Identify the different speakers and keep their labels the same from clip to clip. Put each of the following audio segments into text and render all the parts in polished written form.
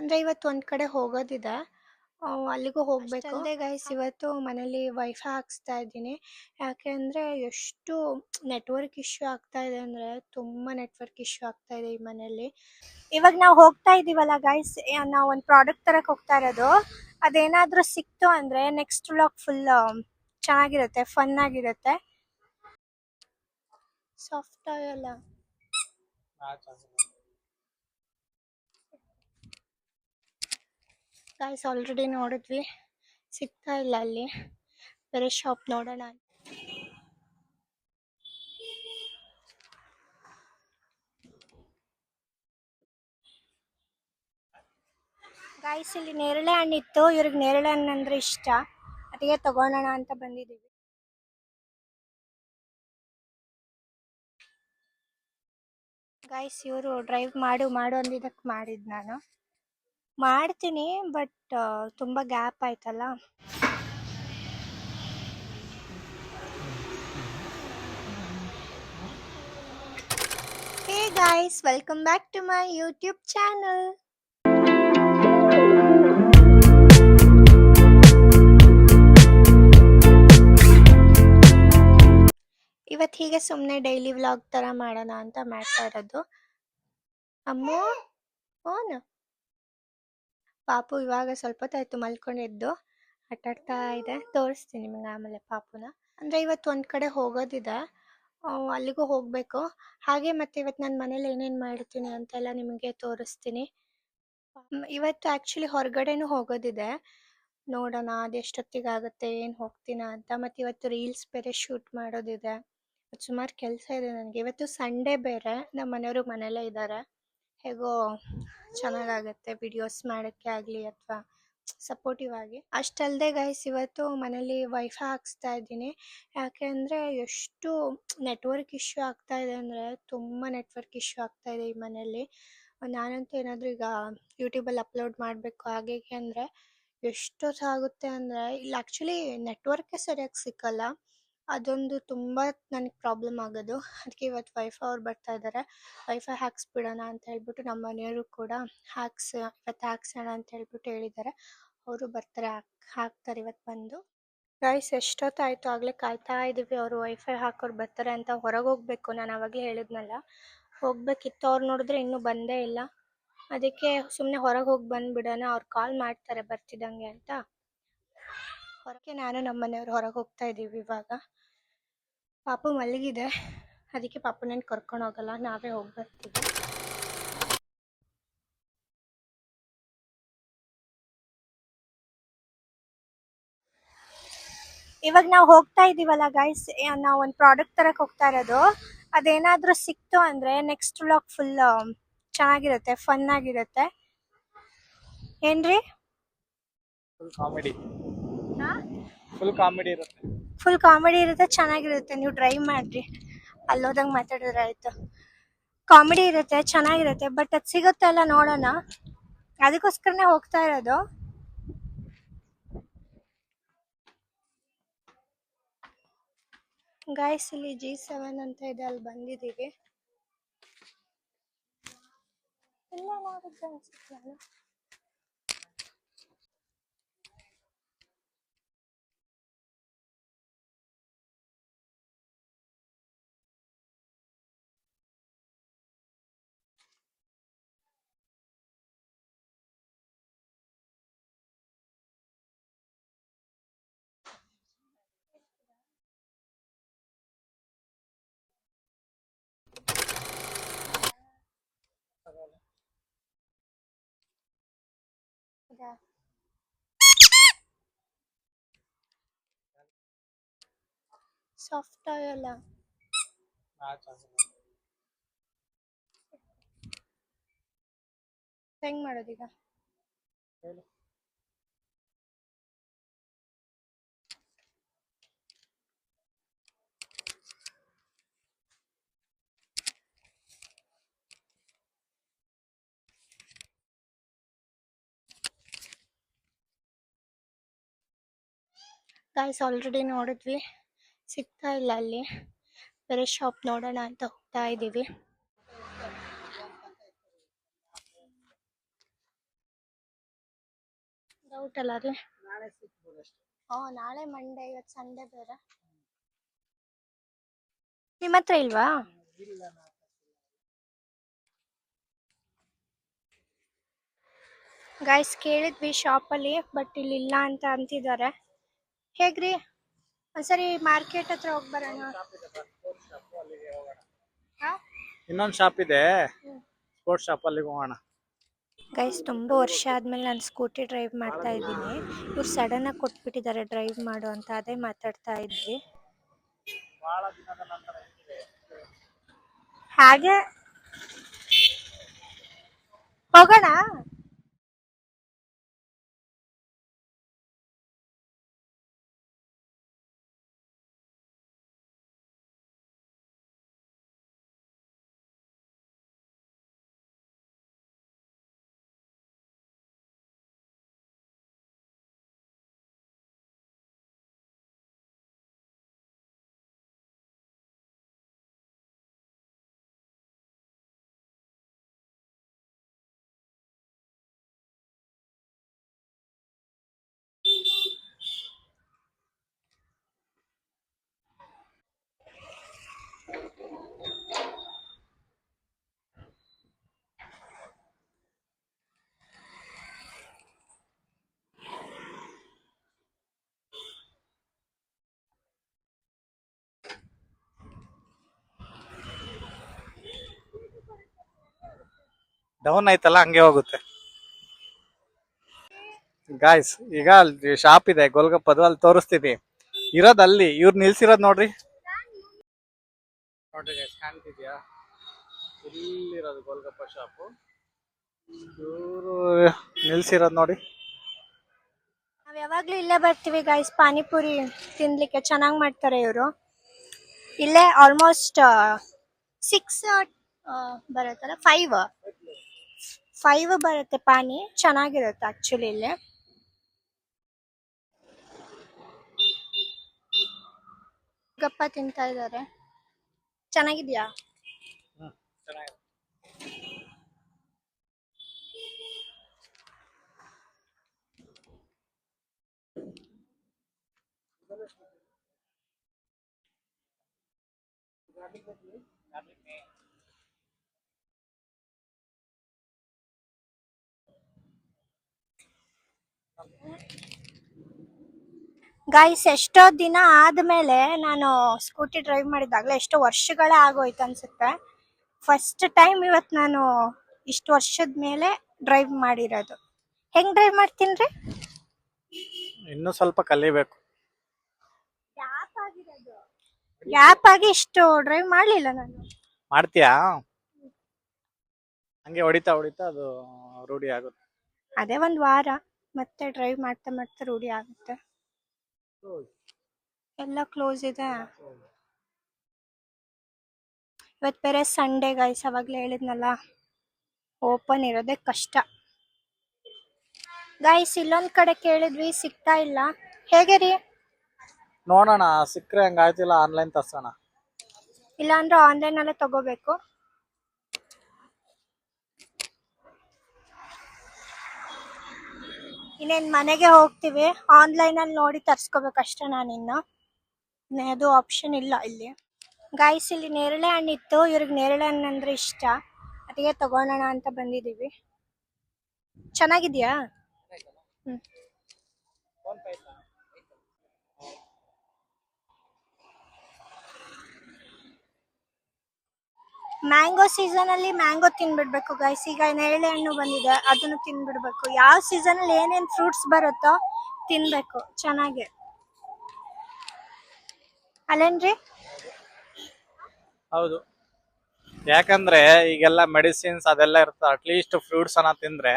Speaker 1: ಅಂದರೆ ಇವತ್ತು ಒಂದು ಕಡೆ ಹೋಗೋದಿದೆ. ಅಲ್ಲಿಗೂ ಹೋಗಬೇಕು. ಅಷ್ಟಲ್ಲದೆ ಗೈಸ್ ಇವತ್ತು ಮನೇಲಿ ವೈಫೈ ಹಾಕ್ಸ್ತಾ ಇದ್ದೀನಿ. ಯಾಕೆ ಅಂದರೆ ಎಷ್ಟು ನೆಟ್ವರ್ಕ್ ಇಶ್ಯೂ ಆಗ್ತಾ ಇದೆ ಅಂದರೆ ತುಂಬ ನೆಟ್ವರ್ಕ್ ಇಶ್ಯೂ ಆಗ್ತಾ ಇದೆ ಈ ಮನೆಯಲ್ಲಿ. ಇವಾಗ ನಾವು ಹೋಗ್ತಾ ಇದ್ದೀವಲ್ಲ ಗೈಸ್, ನಾವು ಒಂದು ಪ್ರಾಡಕ್ಟ್ ತರಕ್ಕೆ ಹೋಗ್ತಾ ಇರೋದು. ಅದೇನಾದರೂ ಸಿಕ್ತು ಅಂದರೆ ನೆಕ್ಸ್ಟ್ ವ್ಲಾಗ್ ಫುಲ್ ಚೆನ್ನಾಗಿರುತ್ತೆ, ಫನ್ ಆಗಿರುತ್ತೆ. ಸಾಫ್ಟ್ ಆಯಲ್ಲ ಗೈಸ್, ಆಲ್ರೆಡಿ ನೋಡಿದ್ವಿ, ಸಿಗ್ತಾ ಇಲ್ಲ ಅಲ್ಲಿ. ಬೇರೆ ಶಾಪ್ ನೋಡೋಣ. ಗೈಸ್ ಇಲ್ಲಿ ನೇರಳೆ ಹಣ್ಣಿತ್ತು, ಇವ್ರಿಗೆ ನೇರಳೆ ಹಣ್ಣು ಅಂದ್ರೆ ಇಷ್ಟ, ಅದಕ್ಕೆ ತಗೊಳ್ಳೋಣ ಅಂತ ಬಂದಿದ್ದೀವಿ. ಗೈಸ್ ಇವರು ಡ್ರೈವ್ ಮಾಡು ಅಂದಿದ್ದಕ್ಕೆ ಮಾಡಿದ್ದು ನಾನು ಮಾಡ್ತೀನಿ, ಬಟ್ ತುಂಬ ಗ್ಯಾಪ್ ಆಯ್ತಲ್ಲ. Hey guys, welcome back to my YouTube channel. ಇವತ್ತು ಹೀಗೆ ಸುಮ್ಮನೆ ಡೈಲಿ ವ್ಲಾಗ್ ಥರ ಮಾಡೋಣ ಅಂತ ಮಾಡ್ತಾ ಇರೋದು. ಅಮ್ಮು ಓನು ಪಾಪು ಇವಾಗ ಸ್ವಲ್ಪ ಹೊತ್ತಾಯ್ತು ಮಲ್ಕೊಂಡಿದ್ದು, ಆಟಾಡ್ತಾ ಇದೆ. ತೋರಿಸ್ತೀನಿ ನಿಮಗೆ ಆಮೇಲೆ ಪಾಪುನ. ಅಂದರೆ ಇವತ್ತು ಒಂದು ಕಡೆ ಹೋಗೋದಿದೆ, ಅಲ್ಲಿಗೂ ಹೋಗಬೇಕು. ಹಾಗೆ ಮತ್ತು ಇವತ್ತು ನನ್ನ ಮನೇಲಿ ಏನೇನು ಮಾಡ್ತೀನಿ ಅಂತೆಲ್ಲ ನಿಮಗೆ ತೋರಿಸ್ತೀನಿ. ಇವತ್ತು ಆ್ಯಕ್ಚುಲಿ ಹೊರಗಡೆನೂ ಹೋಗೋದಿದೆ, ನೋಡೋಣ ಅದೆಷ್ಟೊತ್ತಿಗಾಗುತ್ತೆ, ಏನು ಹೋಗ್ತೀನ ಅಂತ. ಮತ್ತು ಇವತ್ತು ರೀಲ್ಸ್ ಬೇರೆ ಶೂಟ್ ಮಾಡೋದಿದೆ, ಸುಮಾರು ಕೆಲಸ ಇದೆ ನನಗೆ. ಇವತ್ತು ಸಂಡೇ ಬೇರೆ, ನಮ್ಮ ಮನೆಯವರು ಮನೆಯಲ್ಲೇ ಇದ್ದಾರೆ. ಹೇಗೋ ಚೆನ್ನಾಗಾಗತ್ತೆ ವಿಡಿಯೋಸ್ ಮಾಡೋಕ್ಕೆ ಆಗಲಿ ಅಥವಾ ಸಪೋರ್ಟಿವ್ ಆಗಿ. ಅಷ್ಟಲ್ಲದೆ ಗೈಸ್ ಇವತ್ತು ಮನೇಲಿ ವೈಫೈ ಹಾಕ್ಸ್ತಾ ಇದ್ದೀನಿ. ಯಾಕೆ ಅಂದರೆ ಎಷ್ಟು ನೆಟ್ವರ್ಕ್ ಇಶ್ಯೂ ಆಗ್ತಾ ಇದೆ ಅಂದರೆ ತುಂಬ ನೆಟ್ವರ್ಕ್ ಇಶ್ಯೂ ಆಗ್ತಾ ಇದೆ ಈ ಮನೆಯಲ್ಲಿ. ನಾನಂತೂ ಏನಾದರೂ ಈಗ ಯೂಟ್ಯೂಬಲ್ಲಿ ಅಪ್ಲೋಡ್ ಮಾಡಬೇಕು ಹಾಗೆ ಅಂದರೆ ಎಷ್ಟೊತ್ತಾಗುತ್ತೆ ಅಂದರೆ ಇಲ್ಲಿ ಆ್ಯಕ್ಚುಲಿ ನೆಟ್ವರ್ಕೇ ಸರಿಯಾಗಿ ಸಿಕ್ಕಲ್ಲ. ಅದೊಂದು ತುಂಬ ನನಗೆ ಪ್ರಾಬ್ಲಮ್ ಆಗೋದು. ಅದಕ್ಕೆ ಇವತ್ತು ವೈಫೈ ಅವ್ರು ಬರ್ತಾ ಇದ್ದಾರೆ, ವೈಫೈ ಹಾಕ್ಸ್ಬಿಡೋಣ ಅಂತ ಹೇಳ್ಬಿಟ್ಟು. ನಮ್ಮ ಮನೆಯವರು ಕೂಡ ಇವತ್ತು ಹಾಕ್ಸೋಣ ಅಂತ ಹೇಳ್ಬಿಟ್ಟು ಹೇಳಿದ್ದಾರೆ. ಅವರು ಬರ್ತಾರೆ, ಹಾಕ್ತಾರೆ ಇವತ್ತು ಬಂದು. ಗೈಸ್ ಎಷ್ಟೊತ್ತಾಯಿತು ಆಗಲೇ ಕಾಯ್ತಾ ಇದ್ದೀವಿ, ಅವರು ವೈಫೈ ಹಾಕೋರು ಬರ್ತಾರೆ ಅಂತ. ಹೊರಗೆ ಹೋಗಬೇಕು, ನಾನು ಆವಾಗಲೇ ಹೇಳಿದ್ನಲ್ಲ ಹೋಗಬೇಕಿತ್ತು. ಅವ್ರು ನೋಡಿದ್ರೆ ಇನ್ನೂ ಬಂದೇ ಇಲ್ಲ, ಅದಕ್ಕೆ ಸುಮ್ಮನೆ ಹೊರಗೆ ಹೋಗಿ ಬಂದುಬಿಡೋಣ, ಅವ್ರು ಕಾಲ್ ಮಾಡ್ತಾರೆ ಬರ್ತಿದ್ದಂಗೆ ಅಂತ. ಹೊರಗೆ ನಾನು ನಮ್ಮ ಮನೆಯವರು ಹೊರಗೆ ಹೋಗ್ತಾ ಇದ್ದೀವಿ ಇವಾಗ. ಪಾಪು ಮಲಗಿದೆ, ಅದಕ್ಕೆ ಪಾಪುನೇನು ಕರ್ಕೊಂಡು ಹೋಗಲ್ಲ, ನಾವೇ ಹೋಗಿ ಬರ್ತೀವಿ. ಇವಾಗ ನಾವು ಹೋಗ್ತಾ ಇದ್ದೀವಲ್ಲ ಗೈಸ್, ನಾವು ಒಂದು ಪ್ರಾಡಕ್ಟ್ ತರಕ್ಕೆ ಹೋಗ್ತಾ ಇರೋದು. ಅದೇನಾದರೂ ಸಿಕ್ತು ಅಂದರೆ ನೆಕ್ಸ್ಟ್ ವ್ಲಾಗ್ ಫುಲ್ ಚೆನ್ನಾಗಿರುತ್ತೆ, ಫನ್ ಆಗಿರುತ್ತೆ. ಏನ್ರಿ? ಫುಲ್ ಕಾಮಿಡಿ ಇರುತ್ತೆ, ಚೆನ್ನಾಗಿರುತ್ತೆ. ನೀವು ಡ್ರೈವ್ ಮಾಡ್ರಿ, ಅಲ್ಲೋದಂಗೆ ಮಾತಾಡಿದ್ರೆ ಆಯ್ತು. ಕಾಮಿಡಿ ಇರುತ್ತೆ, ಚೆನ್ನಾಗಿರುತ್ತೆ. ಬಟ್ ಅದು ಸಿಗುತ್ತೆ ಅಲ್ಲ, ನೋಡೋಣ, ಅದಕ್ಕೋಸ್ಕರನೇ ಹೋಗ್ತಾ ಇರೋದು. ಗೈಸ್ ಇಲ್ಲಿ G7 ಅಂತ ಇದೆ, ಅಲ್ಲಿ ಬಂದಿದ್ದೀವಿ. ಎಲ್ಲ ನೋಡಿದ್ದೆ ಅನ್ಸುತ್ತೆ ನಾನು. ಸಾಫ್ಟ್ ಆಯಲ್ಲ ಹೆಂಗ್ ಮಾಡೋದೀಗ? ಗೈಸ್ ಆಲ್ರೆಡಿ ನೋಡಿದ್ವಿ, ಸಿಗ್ತಾ ಇಲ್ಲ ಅಲ್ಲಿ. ಬೇರೆ ಶಾಪ್ ನೋಡೋಣ ಅಂತ ಹೋಗ್ತಾ ಇದ್ದೀವಿ. ಡೌಟ್ ಅಲ್ಲ ರೀ. ನಾಳೆ ಮಂಡೇ, ಇವತ್ತು ಸಂಡೇ ಬೇರೆ. ನಿಮ್ಮ ಹತ್ರ ಇಲ್ವಾ? ಗೈಸ್ ಕೇಳಿದ್ವಿ ಶಾಪಲ್ಲಿ, ಬಟ್ ಇಲ್ಲಿ ಇಲ್ಲ ಅಂತ ಅಂತಿದ್ದಾರೆ. ಹೇಗ್ರಿ? ಒಂದ್ಸರಿ ಮಾರ್ಕೆಟ್ ಹತ್ರ ಹೋಗಿ ಬರೋಣ.
Speaker 2: ಇನ್ನೊಂದು ಶಾಪ್ ಇದೆ, ಸ್ಪೋರ್ಟ್ಸ್ ಶಾಪ್, ಅಲ್ಲಿಗೆ ಹೋಗೋಣ.
Speaker 1: ಗೈಸ್ ತುಂಬ ವರ್ಷ ಆದ್ಮೇಲೆ ನಾನು ಸ್ಕೂಟಿ ಡ್ರೈವ್ ಮಾಡ್ತಾ ಇದ್ದೀನಿ. ಇವ್ರು ಸಡನ್ ಆಗಿ ಕೊಟ್ಬಿಟ್ಟಿದ್ದಾರೆ ಡ್ರೈವ್ ಮಾಡು ಅಂತ, ಅದೇ ಮಾತಾಡ್ತಾ ಇದ್ವಿ. ಹಾಗೆ ಹೋಗೋಣ.
Speaker 2: ಡೌನ್ ಆಯ್ತಲ್ಲ, ಹಂಗೆ ಹೋಗುತ್ತೆ. ಗಾಯ್ಸ್, ಈಗ ಅಲ್ಲಿ ಶಾಪ್ ಇದೆ ಗೋಲ್ಗಪ್ಪದು, ಅಲ್ಲಿ ತೋರಿಸ್ತೀನಿ. ಇರೋದ್ ಅಲ್ಲಿ, ಇವ್ರು ನಿಲ್ಸಿರೋದ್ ನೋಡ್ರಿ. ನೋಡ್ರಿ ಗೈಸ್, ಕಾಣ್ತಿದ್ಯಾ? ಇಲ್ಲಿರೋದು ಗೋಲ್ಗಪ್ಪ ಶಾಪು. ಇವರು ನಿಲ್ಸಿರೋದ್ ನೋಡಿ.
Speaker 1: ನಾವ್ ಯಾವಾಗ್ಲೂ ಇಲ್ಲೇ ಬರ್ತೀವಿ ಗೈಸ್, ಪಾನಿಪುರಿ ತಿನ್ಲಿಕ್ಕೆ ಚೆನ್ನಾಗಿ ಮಾಡ್ತಾರೆ ಇವರು. ಇಲ್ಲೇ ಆಲ್ಮೋಸ್ಟ್ 6 ಬರುತ್ತಲ್ಲ, 5 ಬರುತ್ತೆ ಪಾನಿ. ಚೆನ್ನಾಗಿರುತ್ತೆ ಆಕ್ಚುಲಿ ಇಲ್ಲಿ. ಗಪ್ಪ ತಿಂತಾ ಇದ್ದಾರೆ. ಚೆನ್ನಾಗಿದ್ಯಾ?
Speaker 2: ಚೆನ್ನಾಗಿದೆ.
Speaker 1: ಗೈಸ್, ಎಷ್ಟೋ ದಿನ ಆದ್ಮೇಲೆ ನಾನು ಸ್ಕೂಟಿ ಡ್ರೈವ್ ಮಾಡಿದಾಗಲೇ ಎಷ್ಟೋ ವರ್ಷಗಳೇ ಆಗೋಯ್ತು ಅನ್ಸುತ್ತೆ. ಫಸ್ಟ್ ಟೈಮ್ ಇವತ್ತು ನಾನು ಇಷ್ಟು ವರ್ಷದ ಮೇಲೆ ಡ್ರೈವ್ ಮಾಡಿರೋದು. ಹೆಂಗ್ ಡ್ರೈವ್ ಮಾಡ್ತೀನ್ರಿ?
Speaker 2: ಇನ್ನೂ ಸ್ವಲ್ಪ ಕಲಿಬೇಕು.
Speaker 1: ಗ್ಯಾಪ್ ಆಗಿ ಇಷ್ಟು ಡ್ರೈವ್ ಮಾಡ್ಲಿಲ್ಲ ನಾನು.
Speaker 2: ಮಾಡ್ತೀಯಾ? ಹಂಗೆ ಹೊಡಿತಾ ಹೊಡಿತಾ ಅದು ರೂಢಿ ಆಗುತ್ತೆ.
Speaker 1: ಅದೇ ಒಂದ್ ವಾರ, ಮತ್ತೆ ಡ್ರೈವ್ ಮಾಡ್ತಾ ಮಾಡ್ತಾ ರೂಢಿ ಆಗುತ್ತೆ. ಎಲ್ಲ ಕ್ಲೋಸ್ ಇದೆ. ಇವತ್ತು ಬೇರೆ ಸಂಡೇ ಗೈಸ್, ಅವಾಗ್ಲೇ ಹೇಳಿದ್ನಲ್ಲ, ಓಪನ್ ಇರೋದೇ ಕಷ್ಟ. ಗೈಸ್, ಇಲ್ಲೊಂದ್ ಕಡೆ ಕೇಳಿದ್ವಿ, ಸಿಗ್ತಾ ಇಲ್ಲ. ಹೇಗೆ ರೀ?
Speaker 2: ನೋಡೋಣ, ಸಿಕ್ಕರೆ ಹಂಗಾಯ್ತಿಲ್ಲ ಆನ್ಲೈನ್ ತರ್ಸೋಣ.
Speaker 1: ಇಲ್ಲಾಂದ್ರೆ ಆನ್ಲೈನ್ ಅಲ್ಲೇ ತಗೋಬೇಕು. ಇನ್ನೇನ್ ಮನೆಗೆ ಹೋಗ್ತೀವಿ, ಆನ್ಲೈನ್ ಅಲ್ಲಿ ನೋಡಿ ತರ್ಸ್ಕೋಬೇಕಷ್ಟೇ. ನಾನಿನ್ನು ಅದು ಆಪ್ಷನ್ ಇಲ್ಲ ಇಲ್ಲಿ. ಗೈಸ್, ಇಲ್ಲಿ ನೇರಳೆ ಹಣ್ಣಿತ್ತು, ಇವ್ರಿಗೆ ನೇರಳೆ ಹಣ್ಣು ಅಂದ್ರೆ ಇಷ್ಟ, ಅದಕ್ಕೆ ತಗೊಳ್ಳೋಣ ಅಂತ ಬಂದಿದೀವಿ. ಚೆನ್ನಾಗಿದ್ಯಾ? ಮ್ಯಾಂಗೋ ಸೀಸನ್ ಅಲ್ಲಿ ಮ್ಯಾಂಗೋ ತಿನ್ಬಿಡ್ಬೇಕು ಗೈಸ್. ಈಗ ನೇರಳೆ ಹಣ್ಣು ಬಂದಿದೆ, ಅದನ್ನು ತಿನ್ಬಿಡ್ಬೇಕು. ಯಾವ ಸೀಸನ್ ಅಲ್ಲಿ ಏನೇನ್ ಫ್ರೂಟ್ಸ್ ಬರುತ್ತೋ ತಿನ್ಬೇಕು, ಚೆನ್ನಾಗಿ. ಅಲ್ಲೇನ್ರಿ?
Speaker 2: ಹೌದು, ಯಾಕಂದ್ರೆ ಈಗೆಲ್ಲ ಮೆಡಿಸಿನ್ಸ್ ಅದೆಲ್ಲ ಇರ್ತದೆ. ಅಟ್ಲೀಸ್ಟ್ ಫ್ರೂಟ್ಸ್ ಅನ್ನ ತಿಂದ್ರೆ,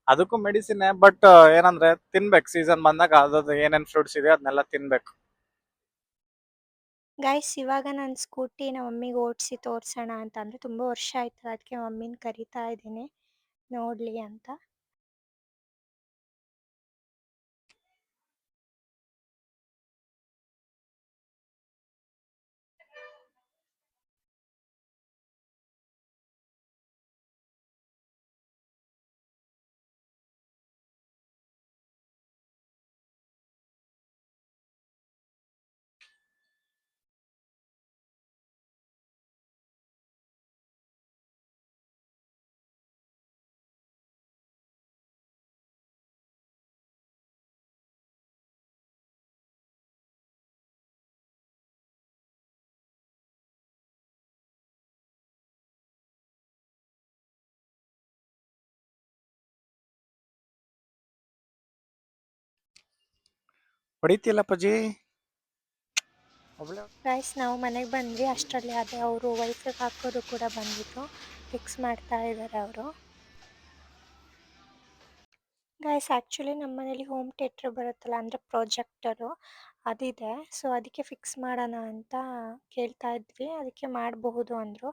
Speaker 2: ಅದಕ್ಕೂ ಮೆಡಿಸಿನ್, ಬಟ್ ಏನಂದ್ರೆ ತಿನ್ಬೇಕು. ಸೀಸನ್ ಬಂದಾಗ ಅದ್ರದ್ದು ಏನೇನ್ ಫ್ರೂಟ್ಸ್ ಇದೆ ಅದನ್ನೆಲ್ಲ ತಿನ್ಬೇಕು.
Speaker 1: ಗೈಸ್, ಇವಾಗ ನಾನು ಸ್ಕೂಟಿ ನಮ್ಮ ಮಮ್ಮಿಗೆ ಓಡಿಸಿ ತೋರ್ಸೋಣ ಅಂತ, ಅಂದ್ರೆ ತುಂಬಾ ವರ್ಷ ಆಯ್ತು, ಅದಕ್ಕೆ ಮಮ್ಮಿನ ಕರಿತಾ ಇದ್ದೀನಿ ನೋಡ್ಲಿ ಅಂತ.
Speaker 2: ಹೊಡಿತಿಲ್ಲ ಪಜಿ ಒಬ್ಳೆ.
Speaker 1: ಗೈಸ್ ನಾವು ಮನೆಗೆ ಬಂದ್ವಿ, ಅಷ್ಟರಲ್ಲಿ ಅದೇ ಅವರು ವೈಫೈಗೆ ಹಾಕೋರು ಕೂಡ ಬಂದಿದ್ರು, ಫಿಕ್ಸ್ ಮಾಡ್ತಾ ಇದ್ದಾರೆ ಅವರು. ಗೈಸ್ ಆ್ಯಕ್ಚುಲಿ ನಮ್ಮ ಮನೇಲಿ ಹೋಮ್ ಥಿಯೇಟ್ರ್ ಬರುತ್ತಲ್ಲ, ಅಂದರೆ ಪ್ರೊಜೆಕ್ಟರು ಅದಿದೆ. ಸೊ ಅದಕ್ಕೆ ಫಿಕ್ಸ್ ಮಾಡೋಣ ಅಂತ ಕೇಳ್ತಾ ಇದ್ವಿ, ಅದಕ್ಕೆ ಮಾಡಬಹುದು ಅಂದರು.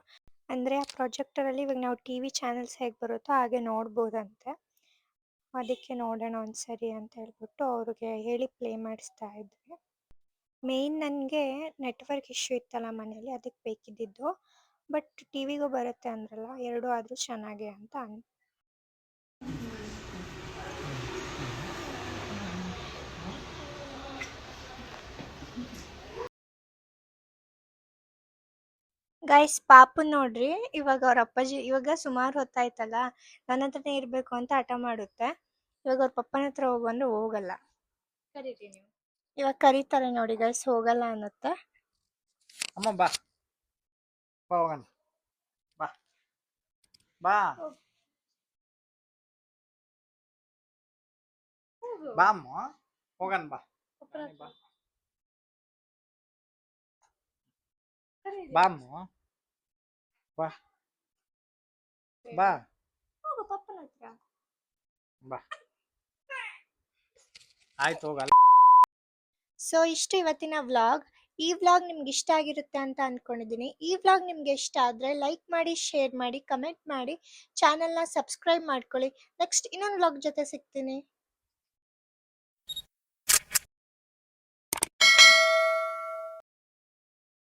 Speaker 1: ಅಂದರೆ ಆ ಪ್ರೊಜೆಕ್ಟರಲ್ಲಿ ಇವಾಗ ನಾವು ಟಿ ವಿ ಚಾನಲ್ಸ್ ಹೇಗೆ ಬರುತ್ತೋ ಹಾಗೆ ನೋಡ್ಬೋದಂತೆ. ಅದಕ್ಕೆ ನೋಡೋಣ ಒಂದ್ಸರಿ ಅಂತ ಹೇಳ್ಬಿಟ್ಟು ಅವ್ರಿಗೆ ಹೇಳಿ ಪ್ಲೇ ಮಾಡಿಸ್ತಾ ಇದ್ವಿ. ಮೇಯ್ನ್ ನನಗೆ ನೆಟ್ವರ್ಕ್ ಇಶ್ಯೂ ಇತ್ತಲ್ಲ ಮನೇಲಿ, ಅದಕ್ಕೆ ಬೇಕಿದ್ದಿದ್ದು. ಬಟ್ ಟಿ ವಿಗೂ ಬರುತ್ತೆ ಅಂದ್ರಲ್ಲ, ಎರಡೂ ಆದರೂ ಚೆನ್ನಾಗೆ ಅಂತ ಗೈಸ್ ಪಾಪು ನೋಡ್ರಿ, ಇವಾಗ ಅವ್ರ ಅಪ್ಪಾಜಿ ಇವಾಗ ಸುಮಾರು ಹೊತ್ತಾಯ್ತಲ್ಲ, ನನ್ನ ಹತ್ರನೇ ಇರಬೇಕು ಅಂತ ಹಠ ಮಾಡುತ್ತೆ. ಇವಾಗ ಅವ್ರ ಪಪ್ಪನ ಹತ್ರ ಹೋಗಂದ್ರೆ ಹೋಗಲ್ಲ.
Speaker 3: ಕರೀರಿ ನೀವು.
Speaker 1: ಇವಾಗ ಕರೀತಾರೆ ನೋಡಿ ಗೈಸ್, ಹೋಗಲ್ಲ ಅನ್ನತ್ತೆ.
Speaker 2: ಅಮ್ಮ ಬಾ ಬಾ ಹೋಗೋಣ, ಬಾ ಬಾ ಬಾ ಅಮ್ಮ ಹೋಗೋಣ ಬಾ ಬಾ ಬಾ ಅಮ್ಮ ಬಾ ಬಾ
Speaker 1: ಹೋಗು ಪಪ್ಪನ ಹತ್ರ.
Speaker 2: ಬಾ ಆಯ್ತು ಹೋಗಲ್ಲ.
Speaker 1: ಸೊ ಇಷ್ಟು ಇವತ್ತಿನ ವ್ಲಾಗ್. ಈ ವ್ಲಾಗ್ ನಿಮ್ಗೆ ಇಷ್ಟ ಆಗಿರುತ್ತೆ ಅಂತ ಅಂದ್ಕೊಂಡಿದ್ದೀನಿ. ಈ ವ್ಲಾಗ್ ನಿಮ್ಗೆ ಇಷ್ಟ ಆದರೆ ಲೈಕ್ ಮಾಡಿ, ಶೇರ್ ಮಾಡಿ, ಕಮೆಂಟ್ ಮಾಡಿ, ಚಾನಲ್ನ ಸಬ್ಸ್ಕ್ರೈಬ್ ಮಾಡ್ಕೊಳ್ಳಿ. ನೆಕ್ಸ್ಟ್ ಇನ್ನೊಂದು ವ್ಲಾಗ್ ಜೊತೆ ಸಿಗ್ತೀನಿ.